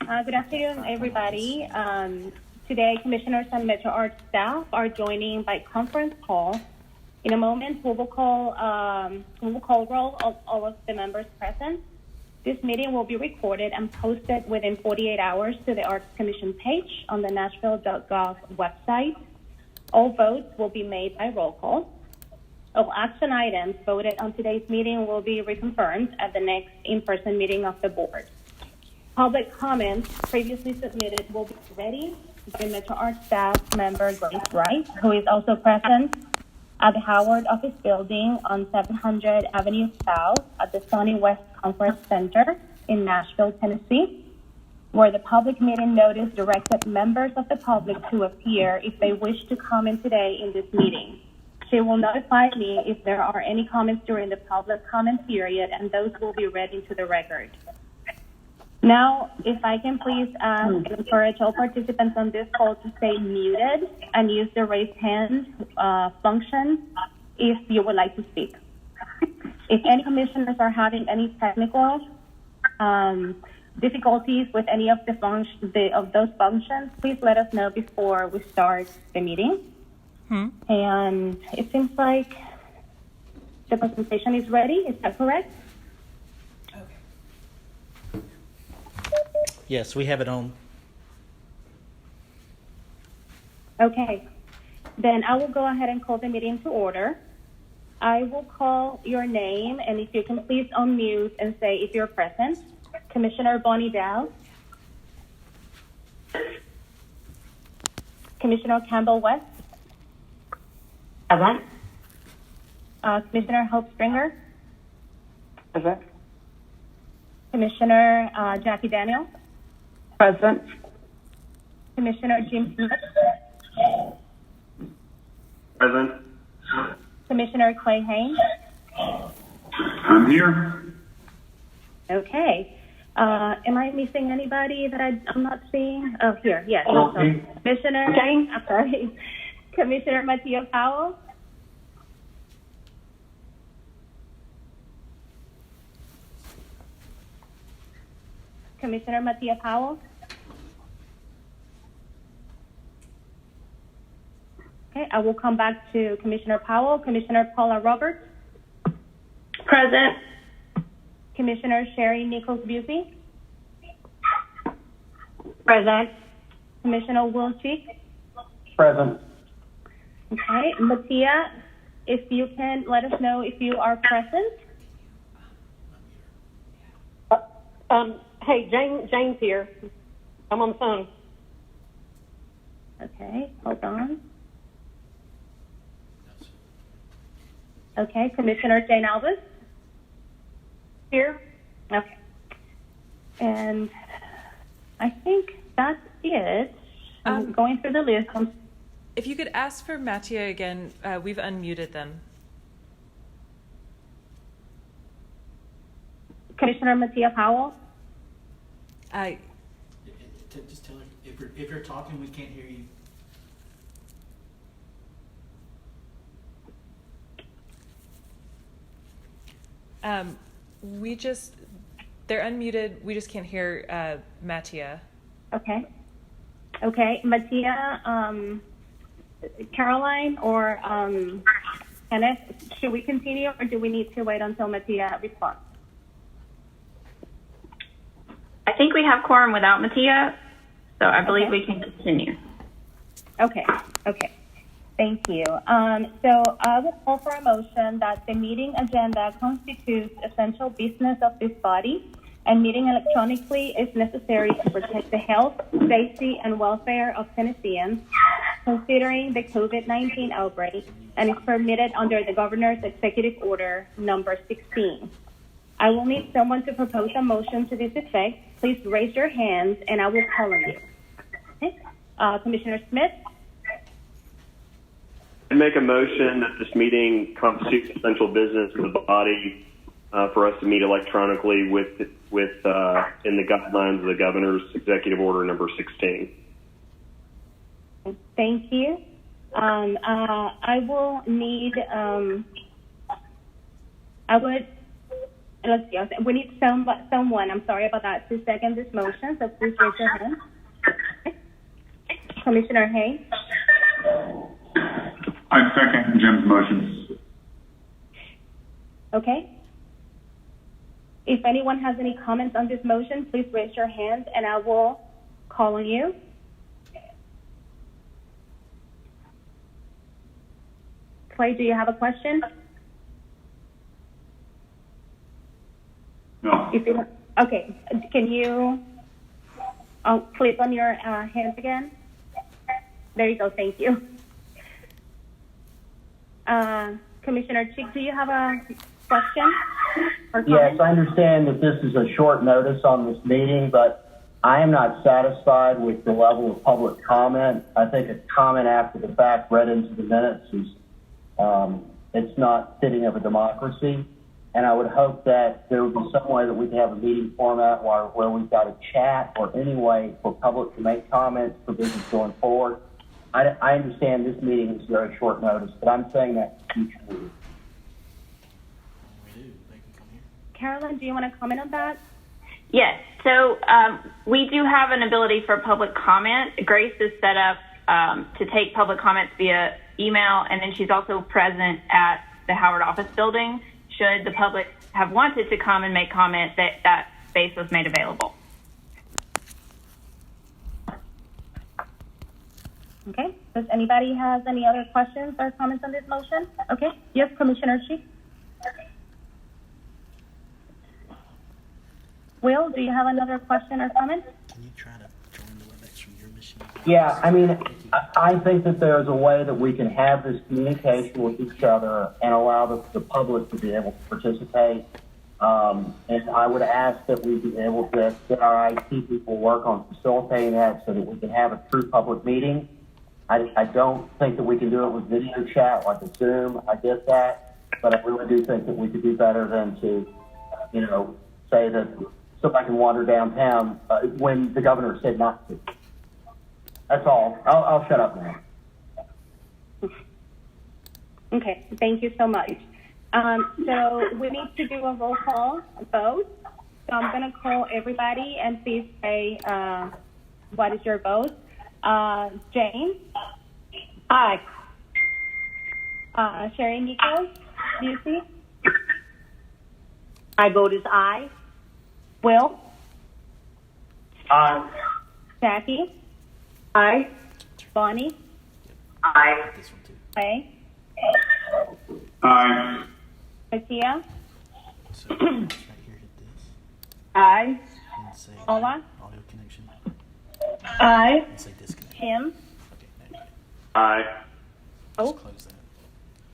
Good afternoon, everybody. Today, commissioners and Metro Arts staff are joining by conference call. In a moment, we will call roll of all of the members present. This meeting will be recorded and posted within 48 hours to the Arts Commission page on the Nashville.gov website. All votes will be made by roll call. All action items voted on today's meeting will be reconfirmed at the next in-person meeting of the board. Public comments previously submitted will be ready by Metro Arts staff member Grace Wright, who is also present at the Howard Office Building on 700 Avenue South at the Sunny West Conference Center in Nashville, Tennessee, where the public meeting notice directed members of the public to appear if they wish to comment today in this meeting. She will notify me if there are any comments during the public comment period, and those will be read into the record. Now, if I can please encourage all participants on this call to stay muted and use the raise hand function if you would like to speak. If any commissioners are having any technical difficulties with any of those functions, please let us know before we start the meeting. And it seems like the presentation is ready. Is that correct? Okay. Yes, we have it on. Okay. Then I will go ahead and call the meeting to order. I will call your name, and if you can please unmute and say if you're present. Commissioner Bonnie Dow. Commissioner Campbell West. Present. Commissioner Hope Springer. Present. Commissioner Jackie Daniels. Present. Commissioner Jim Smith. Present. Commissioner Clay Haynes. I'm here. Okay. Am I missing anybody that I'm not seeing? Oh, here. Yes. Okay. Commissioner Jane. I'm sorry. Commissioner Mattia Powell. Commissioner Mattia Powell. Okay, I will come back to Commissioner Powell. Commissioner Paula Roberts. Present. Commissioner Sherry Nichols-Busey. Present. Commissioner Will Cheek. Present. Okay, Mattia, if you can let us know if you are present. Hey, Jane's here. I'm on the phone. Okay, hold on. Okay, Commissioner Jane Alvis. Here. Okay. And I think that's it. I'm going through the list. If you could ask for Mattia again, we've unmuted them. Commissioner Mattia Powell. Just tell her if you're talking, we can't hear you. They're unmuted. We just can't hear Mattia. Okay. Okay, Mattia, Caroline, or Kenneth, should we continue, or do we need to wait until Mattia responds? I think we have quorum without Mattia, so I believe we can continue. Okay. Okay. Thank you. So I will call for a motion that the meeting agenda constitutes essential business of this body, and meeting electronically is necessary to protect the health, safety, and welfare of Tennesseans, considering the COVID-19 outbreak, and is permitted under the Governor's Executive Order number 16. I will need someone to propose a motion to this effect. Please raise your hands, and I will call on you. Okay. Commissioner Smith? I make a motion that this meeting constitutes essential business of the body for us to meet electronically with in the guidelines of the Governor's Executive Order number 16. Thank you. I will need. let's see. We need someone. I'm sorry about that. To second this motion, so please raise your hand. Commissioner Hayes. I second Jim's motion. Okay. If anyone has any comments on this motion, please raise your hand, and I will call on you. Clay, do you have a question? No. Okay. Can you click on your hands again? There you go. Thank you. Commissioner Cheek, do you have a question or comment? Yes, I understand that this is a short notice on this meeting, but I am not satisfied with the level of public comment. I think a comment after the fact read into the minutes is it's not fitting of a democracy. And I would hope that there would be some way that we could have a meeting format where we've got a chat or any way for public to make comments for business going forward. I understand this meeting is very short notice, but I'm saying that in future meetings. We do. They can come here. Carolyn, do you want to comment on that? Yes. So we do have an ability for public comment. Grace is set up to take public comments via email, and then she's also present at the Howard office building. Should the public have wanted to come and make comment, that space was made available. Okay. Does anybody have any other questions or comments on this motion? Okay. Yes, Commissioner Cheek. Will, do you have another question or comment? Can you try to join the WebEx from your machine? Yeah, I mean, I think that there's a way that we can have this communication with each other and allow the public to be able to participate. And I would ask that we be able to get our IT people work on facilitating that so that we can have a true public meeting. I don't think that we can do it with video chat like a Zoom. I get that, but I really do think that we could do better than to, say that somebody can wander downtown when the governor said not to. That's all. I'll shut up now. Okay. Thank you so much. So we need to do a roll call vote. So I'm going to call everybody and please say what is your vote. Jane? Aye. Sherry Nichols? Lucy? My vote is aye. Will? Aye. Jackie? Aye. Bonnie? Aye. This one too. Clay? Aye. Matia? So right here, hit this Aye. and say Ola? audio connection Aye. and say disconnect. Tim? Okay, now you get it. Aye. Oh. Just close that.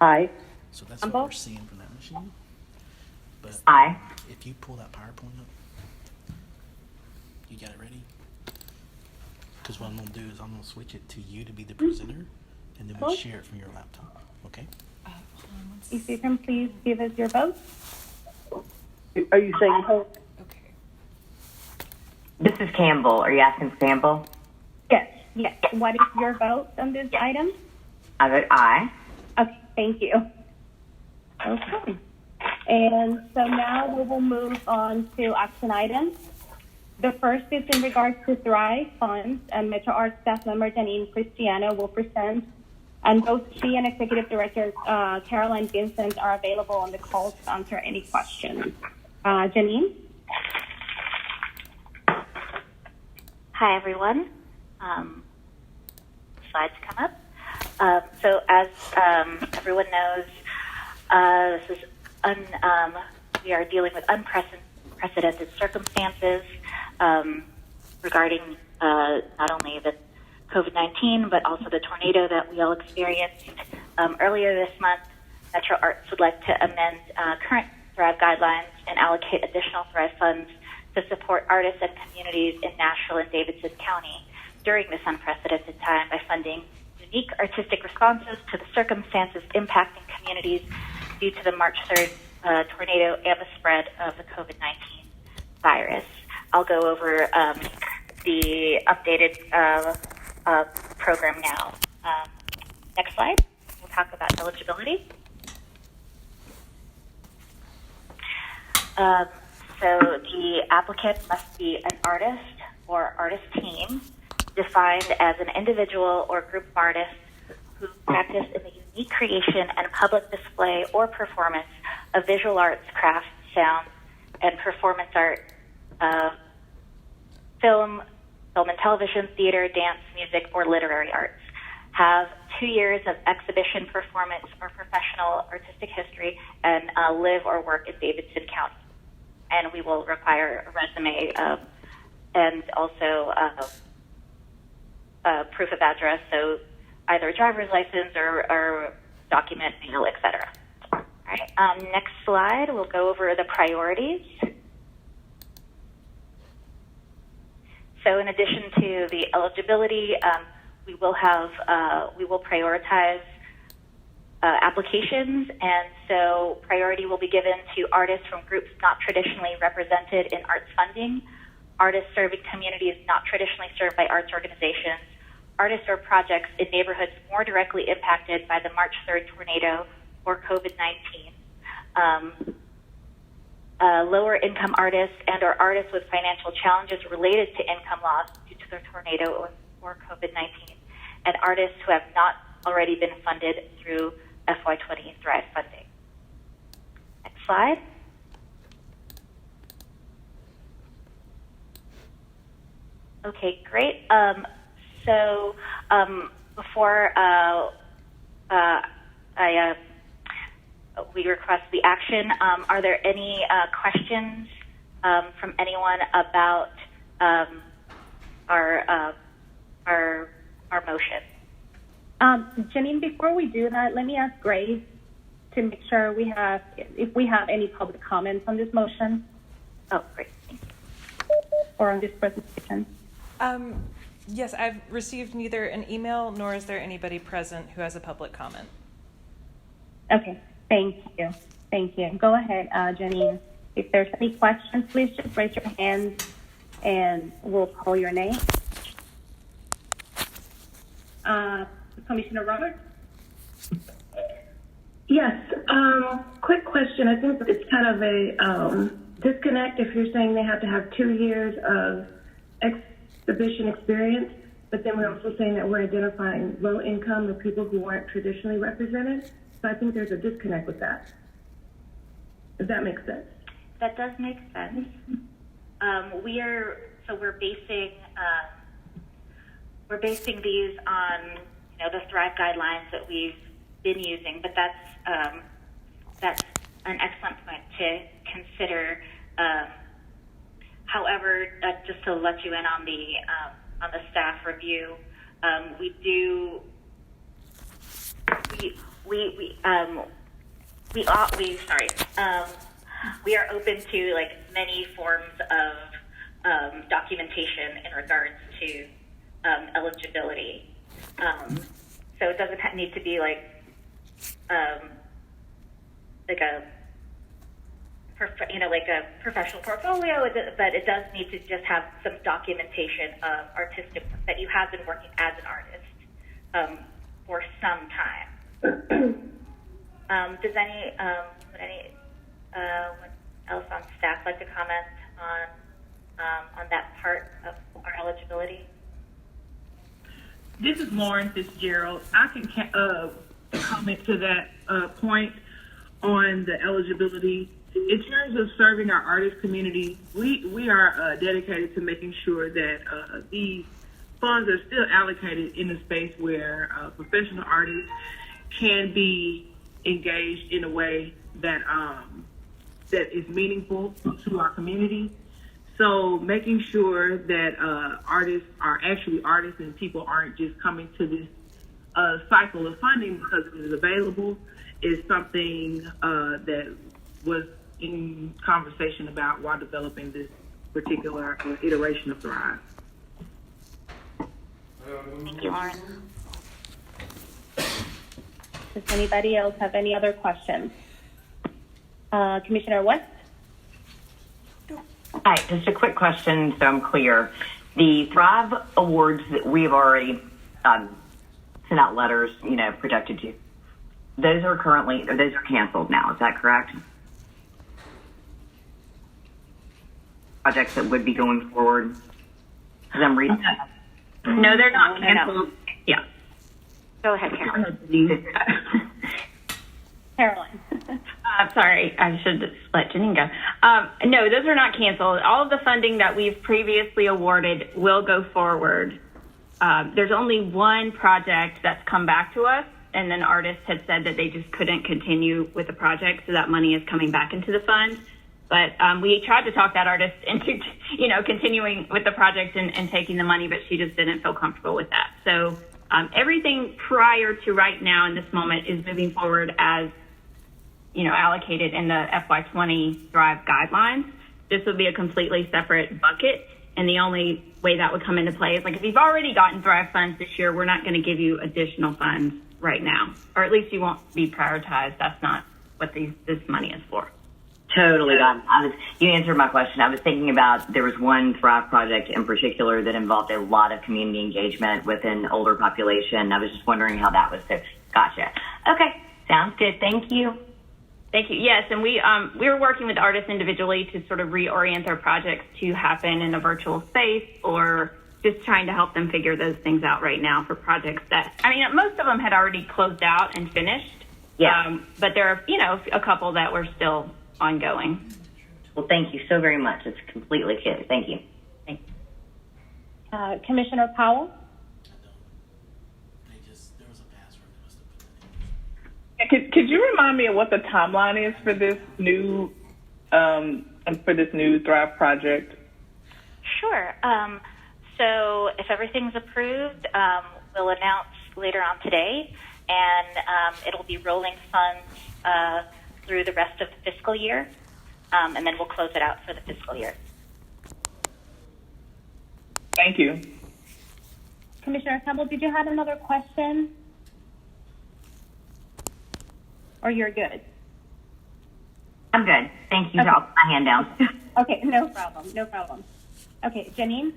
Aye. So that's On what we're both? seeing from that machine. But Aye. if you pull that PowerPoint up, you got it ready? Because what I'm going to do is I'm going to switch it to you to be the presenter, and then we'll Cool. share it from your laptop. Okay? Hold on one If you can please give us your vote. Are you saying Okay. This is Campbell. Are you asking Campbell? Yes. Yes. What is your vote on this item? I vote aye. Okay, thank you. Okay. And so now we will move on to action items. The first is in regards to Thrive Funds, and Metro Arts staff member Janine Cristiano will present, and both she and Executive Director Caroline Vincent are available on the call to answer any questions. Janine? Hi, everyone. Slides come up. So as everyone knows, this is we are dealing with unprecedented circumstances regarding not only the COVID-19, but also the tornado that we all experienced. Earlier this month, Metro Arts would like to amend current Thrive guidelines and allocate additional Thrive funds to support artists and communities in Nashville and Davidson County during this unprecedented time by funding unique artistic responses to the circumstances impacting communities due to the March 3rd tornado and the spread of the COVID-19 virus. I'll go over the updated program now. Next slide. We'll talk about eligibility. So the applicant must be an artist or artist team defined as an individual or group of artists who practice in the unique creation and public display or performance of visual arts, crafts, sound, and performance art, film and television, theater, dance, music, or literary arts. Have 2 years of exhibition, performance, or professional artistic history, and live or work in Davidson County. And we will require a resume and also proof of address, so either a driver's license or document, mail, etc. All right. Next slide, we'll go over the priorities. So in addition to the eligibility, we will prioritize applications, and so priority will be given to artists from groups not traditionally represented in arts funding, artists serving communities not traditionally served by arts organizations, artists or projects in neighborhoods more directly impacted by the March 3rd tornado or COVID-19, lower income artists and or artists with financial challenges related to income loss due to the tornado or COVID-19, and artists who have not already been funded through FY20 Thrive funding. Next slide. Okay, great. Before we request the action, are there any questions from anyone about our motion? Janine, before we do that, let me ask Grace to make sure if we have any public comments on this motion. Oh, great. Thank you. Or on this presentation. Yes, I've received neither an email nor is there anybody present who has a public comment. Okay, thank you. Thank you. Go ahead, Janine. If there's any questions, please just raise your hand and we'll call your name. Commissioner Roberts? Yes. Quick question. I think it's kind of a disconnect if you're saying they have to have 2 years of exhibition experience, but then we're also saying that we're identifying low income or people who weren't traditionally represented. So I think there's a disconnect with that. If that makes sense. That does make sense. We're basing these on the Thrive guidelines that we've been using, but that's an excellent point to consider. However, just to let you in on the staff review, we are open to many forms of documentation in regards to eligibility. So it doesn't need to be a professional portfolio, but it does need to just have some documentation of artistic that you have been working as an artist for some time. Does anyone else on staff like to comment on that part of our eligibility? This is Lauren Fitzgerald. I can comment to that point on the eligibility. In terms of serving our artist community, we are dedicated to making sure that these funds are still allocated in a space where professional artists can be engaged in a way that that is meaningful to our community. So making sure that artists are actually artists and people aren't just coming to this cycle of funding because it is available is something that was in conversation about while developing this particular iteration of Thrive. Thank you, Lauren. Does anybody else have any other questions? Commissioner West? Hi, just a quick question so I'm clear. The Thrive Awards that we have already sent out letters, projected to, those are canceled now, is that correct? projects that would be going forward? Because I'm reading. No, they're not No. canceled. Yeah. Go ahead, Karen. Caroline. Sorry, I should let Janine go. No, those are not canceled. All of the funding that we've previously awarded will go forward. There's only one project that's come back to us, and then artists had said that they just couldn't continue with the project, so that money is coming back into the fund. But we tried to talk that artist into, continuing with the project and taking the money, but she just didn't feel comfortable with that. So everything prior to right now in this moment is moving forward as, allocated in the FY20 Thrive guidelines. This would be a completely separate bucket. And the only way that would come into play is if you've already gotten Thrive funds this year, we're not going to give you additional funds right now, or at least you won't be prioritized. That's not what this money is for. Totally got it. You answered my question. I was thinking about there was one Thrive project in particular that involved a lot of community engagement with an older population. I was just wondering how that was. So, gotcha. Okay, sounds good. Thank you. Thank you. Yes, and we were working with artists individually to sort of reorient their projects to happen in a virtual space, or just trying to help them figure those things out right now for projects that, most of them had already closed out and finished. Yeah. But there are, a couple that were still ongoing. Well, thank you so very much. It's completely clear. Thank you. Commissioner Powell? There was a password that must have put that in. Could you remind me of what the timeline is for this new Thrive project? Sure. So if everything's approved, we'll announce later on today, and it'll be rolling funds through the rest of the fiscal year, and then we'll close it out for the fiscal year. Thank you. Commissioner Campbell, did you have another question? Or you're good? I'm good. Thank you. Okay. I'll put my hand down. Okay, no problem. Okay, Janine?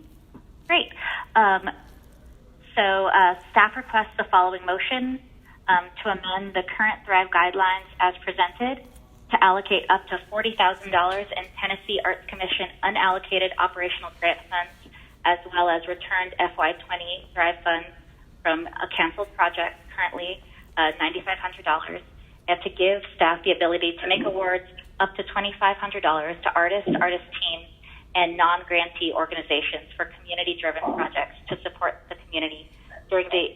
Great. So staff requests the following motion to amend the current Thrive guidelines as presented to allocate up to $40,000 in Tennessee Arts Commission unallocated operational grant funds, as well as returned FY20 Thrive funds from a canceled project, currently $9,500, and to give staff the ability to make awards up to $2,500 to artists, artist teams, and non-grantee organizations for community-driven projects to support the community during the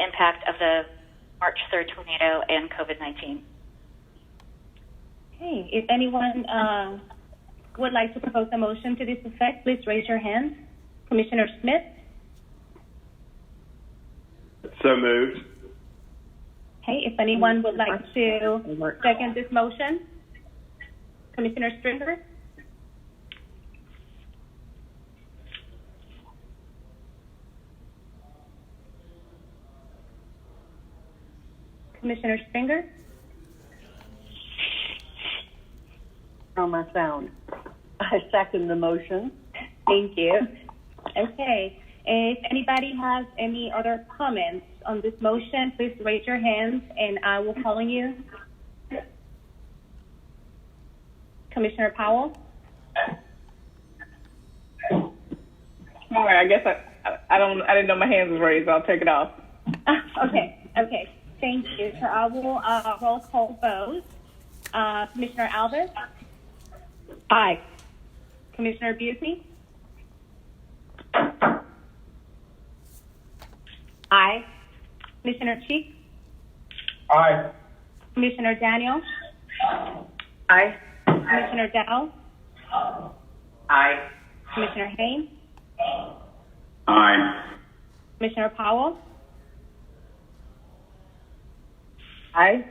impact of the March 3rd tornado and COVID-19. Okay, if anyone would like to propose a motion to this effect, please raise your hand. Commissioner Smith? So moved. Okay, if anyone would like to second this motion, Commissioner Stringer? Commissioner Stringer? On my sound. I second the motion. Thank you. Okay. If anybody has any other comments on this motion, please raise your hands and I will call on you. Commissioner Powell? All right, I guess I didn't know my hands was raised. I'll take it off. Okay. Thank you. So I will roll call vote. Commissioner Alvis? Aye. Commissioner Busey? Aye. Commissioner Cheek? Aye. Commissioner Daniel? Aye. Commissioner Dow? Aye. Commissioner Haynes? Aye. Commissioner Powell? Aye.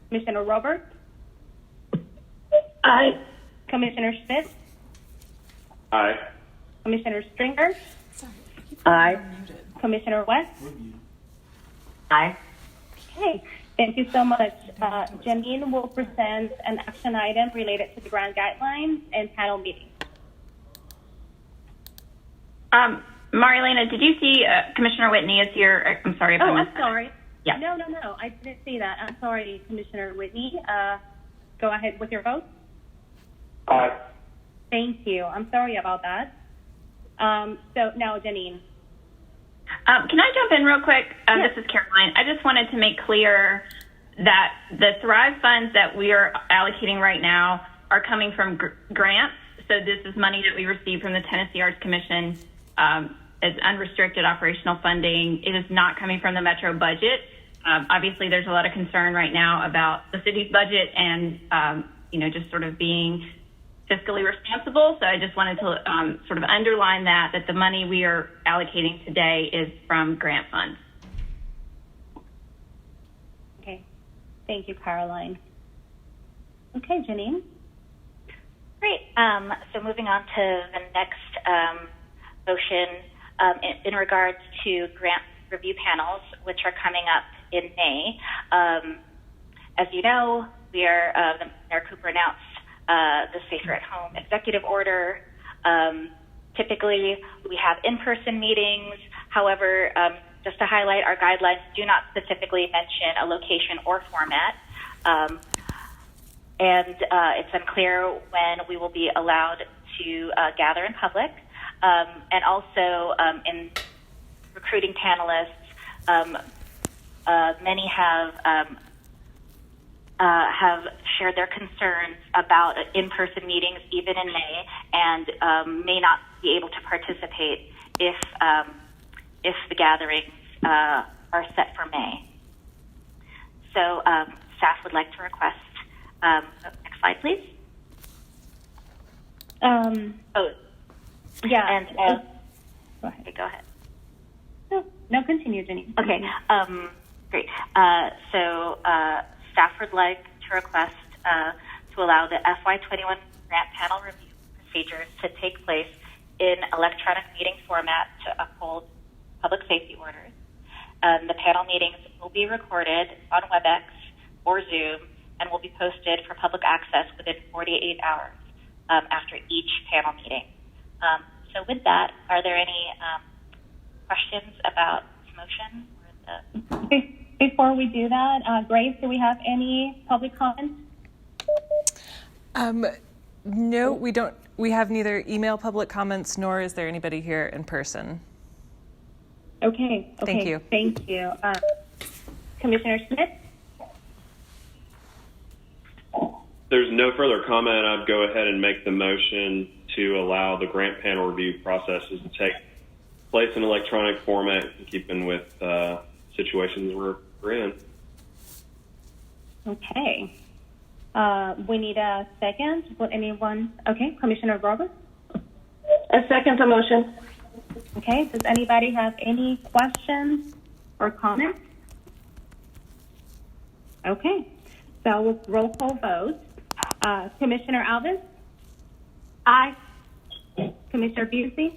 Commissioner Roberts? Aye. Commissioner Smith? Aye. Commissioner Stringer? Aye. Commissioner West? Aye. Okay, thank you so much. Janine will present an action item related to the grant guidelines and panel meeting. Marilena, did you see Commissioner Whitney is here? I'm sorry if I missed I'm sorry. Yeah. No, I didn't see that. I'm sorry, Commissioner Whitney. Go ahead with your vote. Aye. Thank you. I'm sorry about that. So now, Janine. Can I jump in real quick? Yes. This is Caroline. I just wanted to make clear that the Thrive funds that we are allocating right now are coming from grants. So this is money that we received from the Tennessee Arts Commission as unrestricted operational funding. It is not coming from the Metro budget. Obviously, there's a lot of concern right now about the city's budget and, just sort of being fiscally responsible. So I just wanted to sort of underline that the money we are allocating today is from grant funds. Okay. Thank you, Caroline. Okay, Janine. Great. So moving on to the next motion in regards to grant review panels, which are coming up in May. As you know, Mayor Cooper announced the Safer at Home executive order. Typically, we have in-person meetings. However, just to highlight, our guidelines do not specifically mention a location or format. And it's unclear when we will be allowed to gather in public. And also in recruiting panelists, many have shared their concerns about in-person meetings even in May and may not be able to participate if the gatherings are set for May. So staff would like to request, next slide, please. Yeah. And go ahead. Go ahead. No, continue, Janine. Okay. Great. So staff would like to request to allow the FY21 grant panel review procedures to take place in electronic meeting format to uphold public safety orders. The panel meetings will be recorded on WebEx or Zoom and will be posted for public access within 48 hours after each panel meeting. So with that, are there any questions about this motion? Or the... Before we do that, Grace, do we have any public comments? No, we don't. We have neither email public comments nor is there anybody here in person. Okay. Thank you. Thank you. Commissioner Smith? There's no further comment. I'd go ahead and make the motion to allow the grant panel review processes to take place in electronic format, in keeping with situations we're in. Okay. We need a second. Would anyone? Okay, Commissioner Roberts? A second the motion. Okay, does anybody have any questions or comments? Okay, so we'll roll call vote. Commissioner Alves? Aye. Commissioner Busey?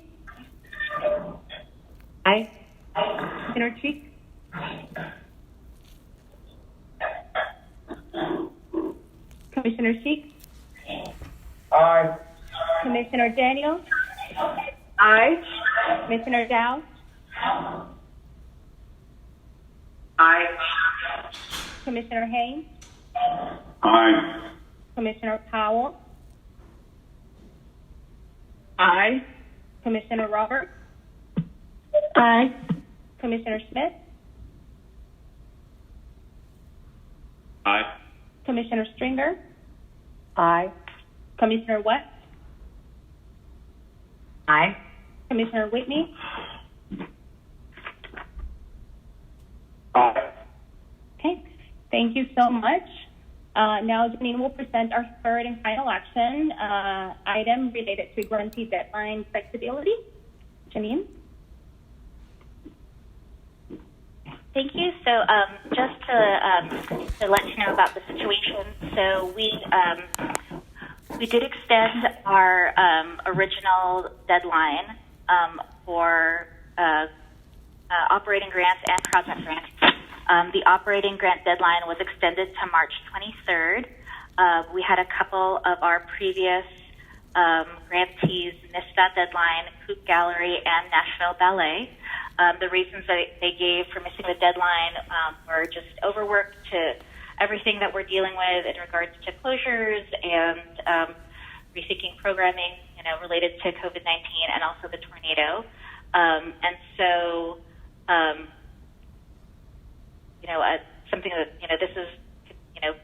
Aye. Commissioner Cheek? Commissioner Cheek? Aye. Commissioner Daniel? Aye. Commissioner Dow? Aye. Commissioner Haynes? Aye. Commissioner Powell? Aye. Commissioner Roberts? Aye. Commissioner Smith? Aye. Commissioner Stringer? Aye. Commissioner West? Aye. Commissioner Whitney? Aye. Okay, thank you so much. Now, Janine will present our third and final action item related to grantee deadline flexibility. Janine? Thank you. So just to let you know about the situation, so we did extend our original deadline for operating grants and project grants. The operating grant deadline was extended to March 23rd. We had a couple of our previous grantees miss that deadline, Coop Gallery and Nashville Ballet. The reasons that they gave for missing the deadline were just overworked to everything that we're dealing with in regards to closures and rethinking programming, related to COVID-19 and also the tornado. And so, something that, this is,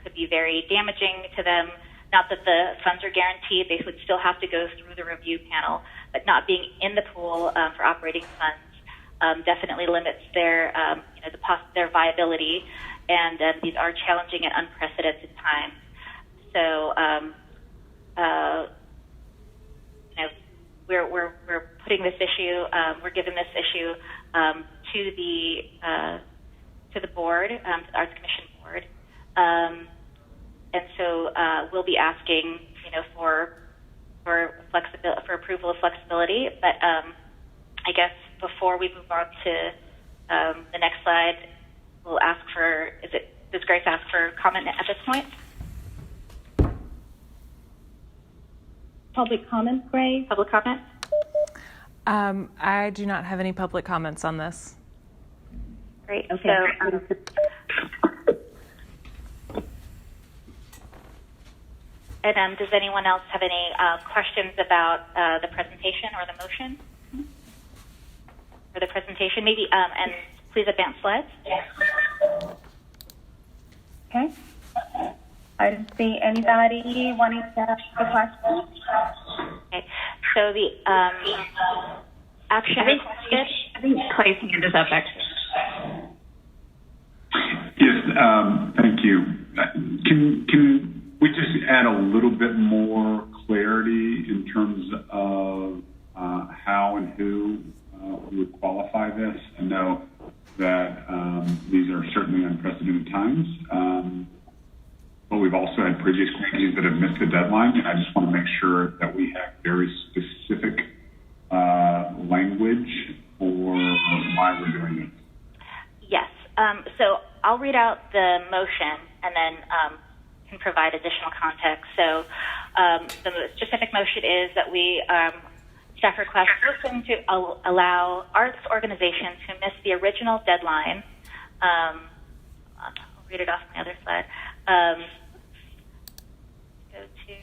could be very damaging to them. Not that the funds are guaranteed; they would still have to go through the review panel. But not being in the pool for operating funds definitely limits their, their viability. And these are challenging and unprecedented times. So, we're putting this issue, we're giving this issue to the board, the Arts Commission board, and so we'll be asking, for flexibility, for approval of flexibility. But I guess before we move on to the next slide, we'll ask for. Does Grace ask for comment at this point? Public comments, Grace? Public comment? I do not have any public comments on this. Great. Okay. And does anyone else have any questions about the presentation or the motion? Or the presentation, maybe, and please advance slides. Okay. I didn't see anybody wanting to ask a question. Okay. So the action requested. I think Clay's hand is up, actually. Yes, thank you. Can we just add a little bit more clarity in terms of how and who would qualify this? I know that these are certainly unprecedented times, but we've also had previous communities that have missed the deadline, and I just want to make sure that we have very specific language for why we're doing it. Yes. So I'll read out the motion and then can provide additional context. So the specific motion is that we staff request motion to allow arts organizations who missed the original deadline. I'll read it off on the other slide. Go to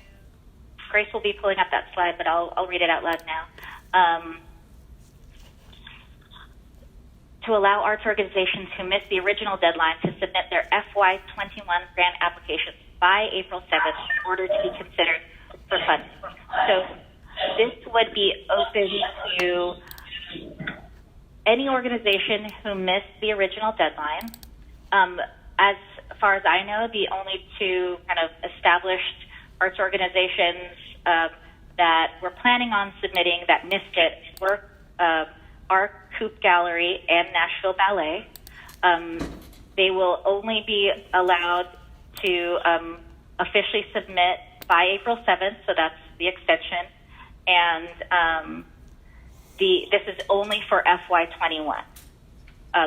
Grace will be pulling up that slide, but I'll read it out loud now. To allow arts organizations who missed the original deadline to submit their FY21 grant applications by April 7th in order to be considered for funding. So this would be open to any organization who missed the original deadline. As far as I know, the only two kind of established arts organizations that were planning on submitting that missed it were our Coop Gallery and Nashville Ballet. They will only be allowed to officially submit by April 7th, so that's the extension. And this is only for FY21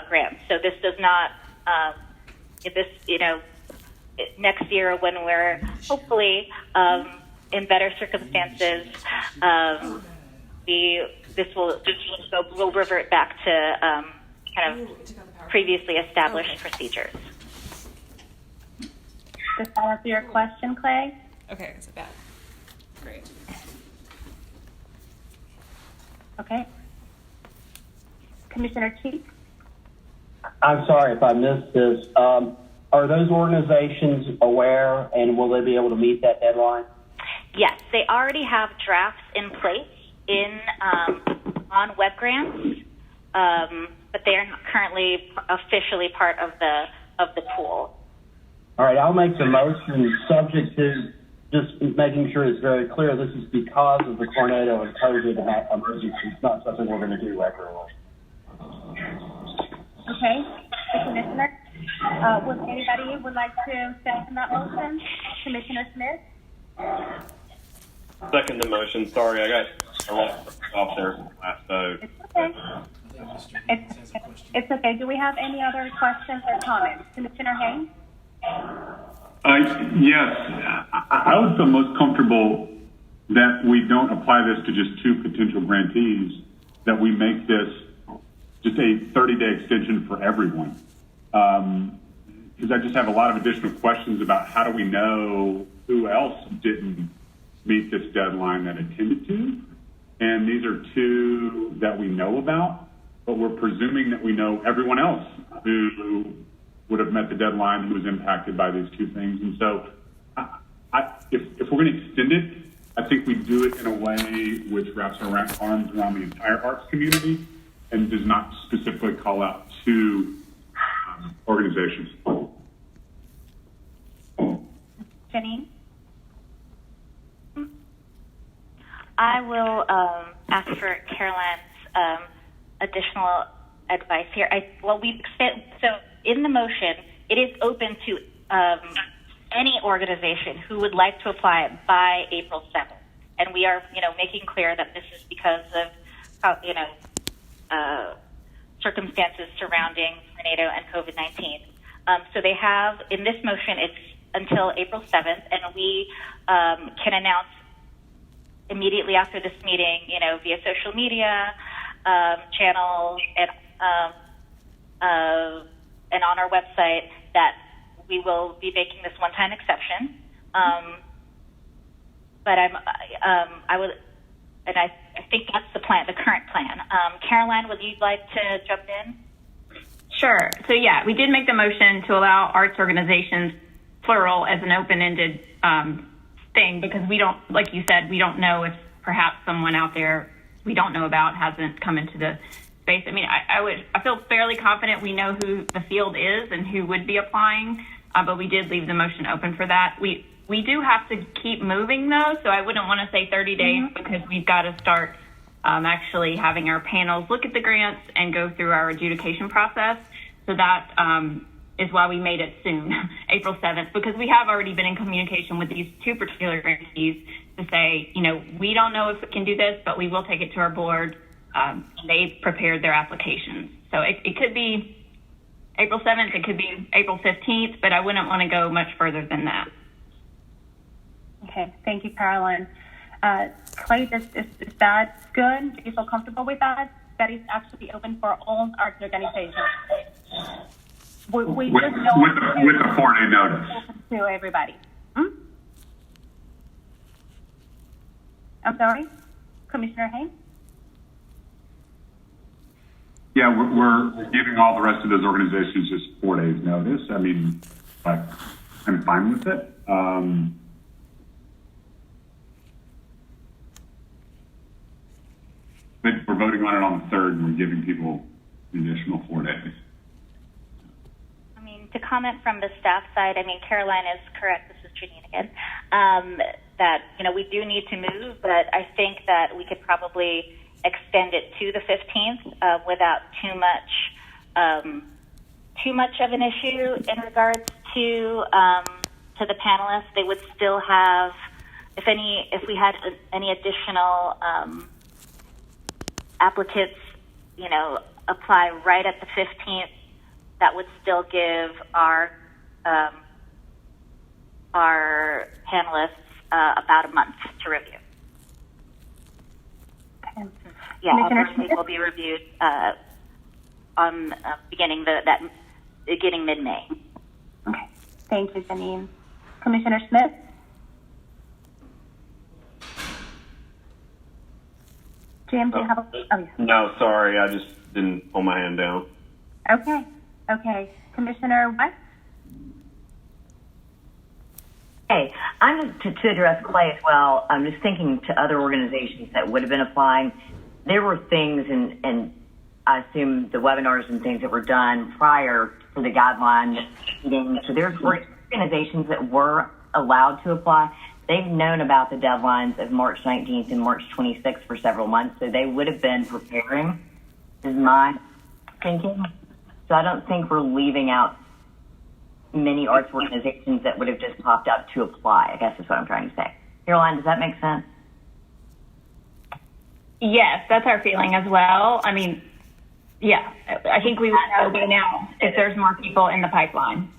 grants. So this does not, next year when we're hopefully in better circumstances, this will revert back to kind of previously established procedures. Does that answer your question, Clay? Okay, is it bad? Great. Okay. Commissioner Cheek? I'm sorry if I missed this. Are those organizations aware, and will they be able to meet that deadline? Yes, they already have drafts in place on web grants, but they are not currently officially part of the pool. All right, I'll make the motion subject to just making sure it's very clear this is because of the tornado and COVID emergency. It's not something we're going to do regularly. Okay. Commissioner, would like to second that motion? Commissioner Smith? Second the motion. Sorry, I got off there from the last vote. It's okay. It's okay. Do we have any other questions or comments? Commissioner Haynes? Yes, I would feel most comfortable that we don't apply this to just two potential grantees, that we make this just a 30-day extension for everyone. Because I just have a lot of additional questions about how do we know who else didn't meet this deadline that it tended to. And these are two that we know about, but we're presuming that we know everyone else who would have met the deadline who was impacted by these two things. And so if we're going to extend it, I think we do it in a way which wraps our arms around the entire arts community and does not specifically call out two organizations. Janine? I will ask for Caroline's additional advice here. So in the motion, it is open to any organization who would like to apply by April 7th. And we are, making clear that this is because of, circumstances surrounding tornado and COVID-19. So they have, in this motion, it's until April 7th, and we can announce immediately after this meeting, via social media channels and on our website that we will be making this one-time exception. But I think that's the plan, the current plan. Caroline, would you like to jump in? Sure. So yeah, we did make the motion to allow arts organizations, plural, as an open-ended thing, because we don't, like you said, we don't know if perhaps someone out there we don't know about hasn't come into the space. I mean, I feel fairly confident we know who the field is and who would be applying, but we did leave the motion open for that. We do have to keep moving though, so I wouldn't want to say 30 days because we've got to start actually having our panels look at the grants and go through our adjudication process. So that is why we made it soon, April 7th, because we have already been in communication with these two particular grantees to say, we don't know if we can do this, but we will take it to our board. They've prepared their applications. So it could be April 7th, it could be April 15th, but I wouldn't want to go much further than that. Okay, thank you, Caroline. Clay, is that good? Do you feel comfortable with that? That is actually open for all arts organizations. We with the 4-day notice. Open to everybody. I'm sorry, Commissioner Haynes? Yeah, we're giving all the rest of those organizations just 4 days notice. I mean, I'm fine with it. But we're voting on it on the 3rd, and we're giving people the additional 4 days. I mean, to comment from the staff side, Caroline is correct. This is Janine again. That, we do need to move, but I think that we could probably extend it to the 15th without too much of an issue in regards to the panelists. They would still have, if we had any additional applicants, apply right at the 15th, that would still give our panelists about a month to review. Okay. Yeah, all will be reviewed on beginning mid-May. Okay, thank you, Janine. Commissioner Smith? Jim, do you have a... No, sorry, I just didn't pull my hand down. Okay. Commissioner West? Hey, to address Clay as well, I'm just thinking to other organizations that would have been applying. There were things, and I assume the webinars and things that were done prior to the guideline meeting. So there's organizations that were allowed to apply. They've known about the deadlines of March 19th and March 26th for several months, so they would have been preparing, is my thinking. So I don't think we're leaving out many arts organizations that would have just popped up to apply, I guess is what I'm trying to say. Caroline, does that make sense? Yes, that's our feeling as well. I mean, yeah, I think we would know by now if there's more people in the pipeline.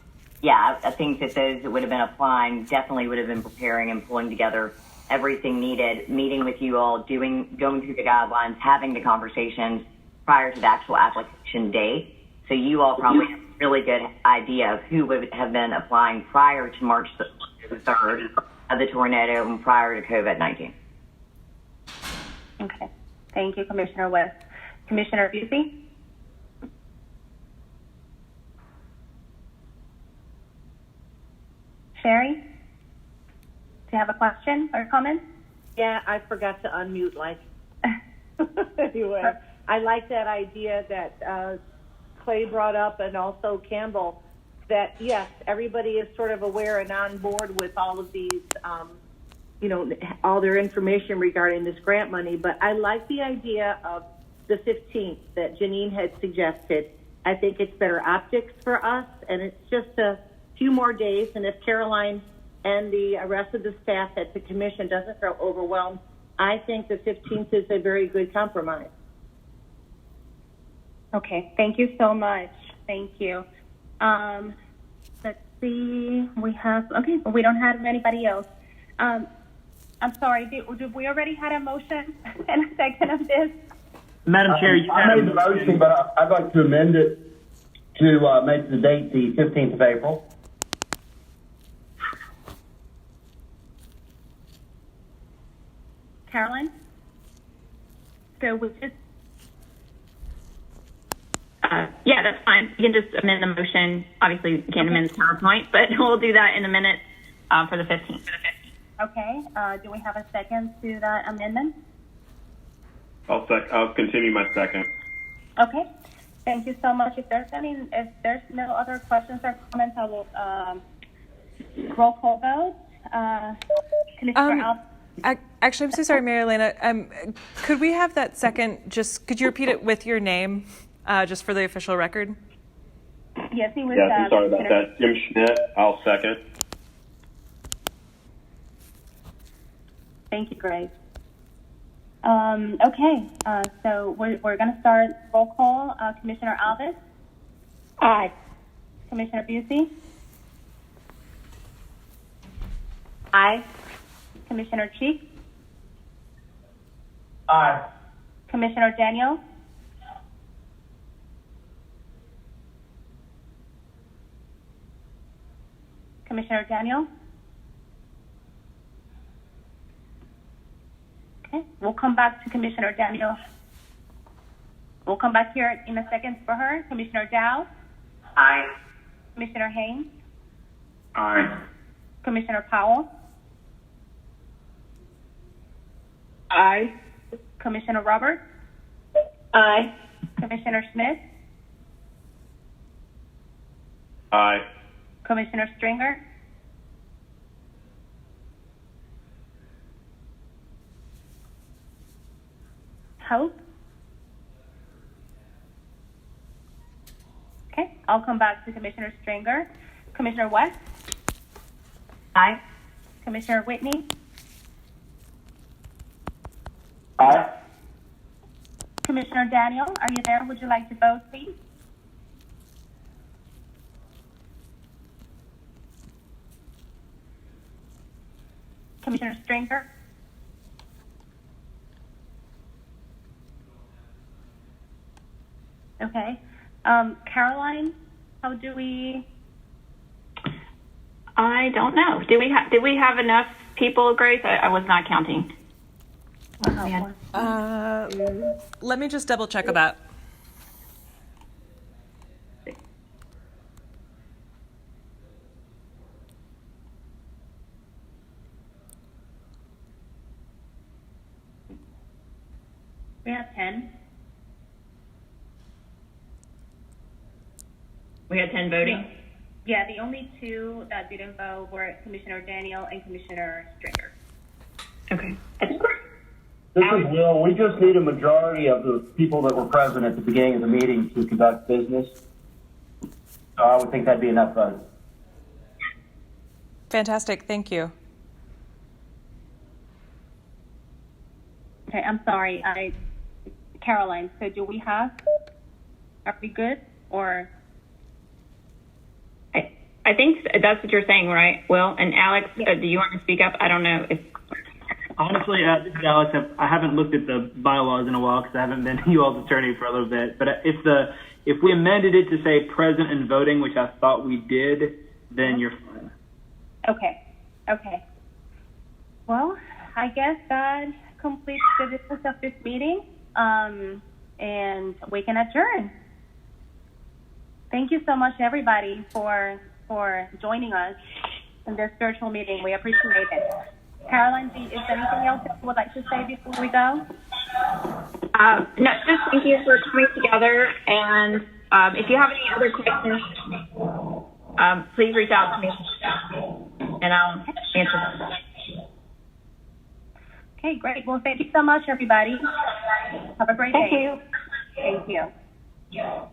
Yeah, I think that those that would have been applying definitely would have been preparing and pulling together everything needed, meeting with you all, going through the guidelines, having the conversations prior to the actual application date. So you all probably have a really good idea of who would have been applying prior to March the 3rd. of the tornado and prior to COVID-19. Okay. Thank you, Commissioner West. Commissioner Busey? Sherry? Do you have a question or comment? Yeah, I forgot to unmute. Anyway, I like that idea that Clay brought up, and also Campbell, that yes, everybody is sort of aware and on board with all of these, all their information regarding this grant money. But I like the idea of the 15th that Janine had suggested. I think it's better optics for us, and it's just a few more days. And if Caroline and the rest of the staff at the commission doesn't feel overwhelmed, I think the 15th is a very good compromise. Okay, thank you so much. Thank you. Let's see, we don't have anybody else. I'm sorry, did we already had a motion and a second of this? Madam Chair, I made the motion, but I'd like to amend it to make the date the 15th of April. Carolyn? So we just... Yeah, that's fine. You can just amend the motion. Obviously, you can't amend the PowerPoint, but we'll do that in a minute for the 15th. Okay. Do we have a second to that amendment? I'll continue my second. Okay. Thank you so much. If there's no other questions or comments, I will roll call vote. Commissioner Actually, I'm so sorry, Mary Elena. Could we have that second? Could you repeat it with your name, just for the official record? Yes, he was. Yes, I'm sorry about that. Jim Schmidt, I'll second. Thank you, Grace. Okay, so we're going to start roll call. Commissioner Alvis? Aye. Commissioner Busey? Aye. Commissioner Cheek? Aye. Commissioner Daniel? Commissioner Daniel? Okay, we'll come back to Commissioner Daniel. We'll come back here in a second for her. Commissioner Dow? Aye. Commissioner Haynes? Aye. Commissioner Powell? Aye. Commissioner Roberts? Aye. Commissioner Smith? Aye. Commissioner Stringer? Hope? Okay, I'll come back to Commissioner Stringer. Commissioner West? Aye. Commissioner Whitney? Aye. Commissioner Daniel, are you there? Would you like to vote, please? Commissioner Stringer? Okay. Caroline, how do we... I don't know. Did we have enough people, Grace? I was not counting. Let me just double check that. We have 10. We had 10 voting? Yeah, the only two that didn't vote were Commissioner Daniel and Commissioner Stringer. Okay. This is Will. We just need a majority of the people that were present at the beginning of the meeting to conduct business. So I would think that'd be enough votes. Fantastic. Thank you. Okay, I'm sorry. Caroline, so are we good? Or? I think that's what you're saying, right, Will? And Alex, do you want to speak up? I don't know if... Honestly, this is Alex. I haven't looked at the bylaws in a while because I haven't been you all's attorney for a little bit. But if we amended it to say present and voting, which I thought we did, then you're fine. Okay. Well, I guess that completes the business of this meeting, and we can adjourn. Thank you so much, everybody, for joining us in this virtual meeting. We appreciate it. Caroline, is there anything else that you would like to say before we go? No, just thank you for coming together. And if you have any other questions, please reach out to me, and I'll answer them. Okay, great. Well, thank you so much, everybody. Have a great day. Thank you. Thank you.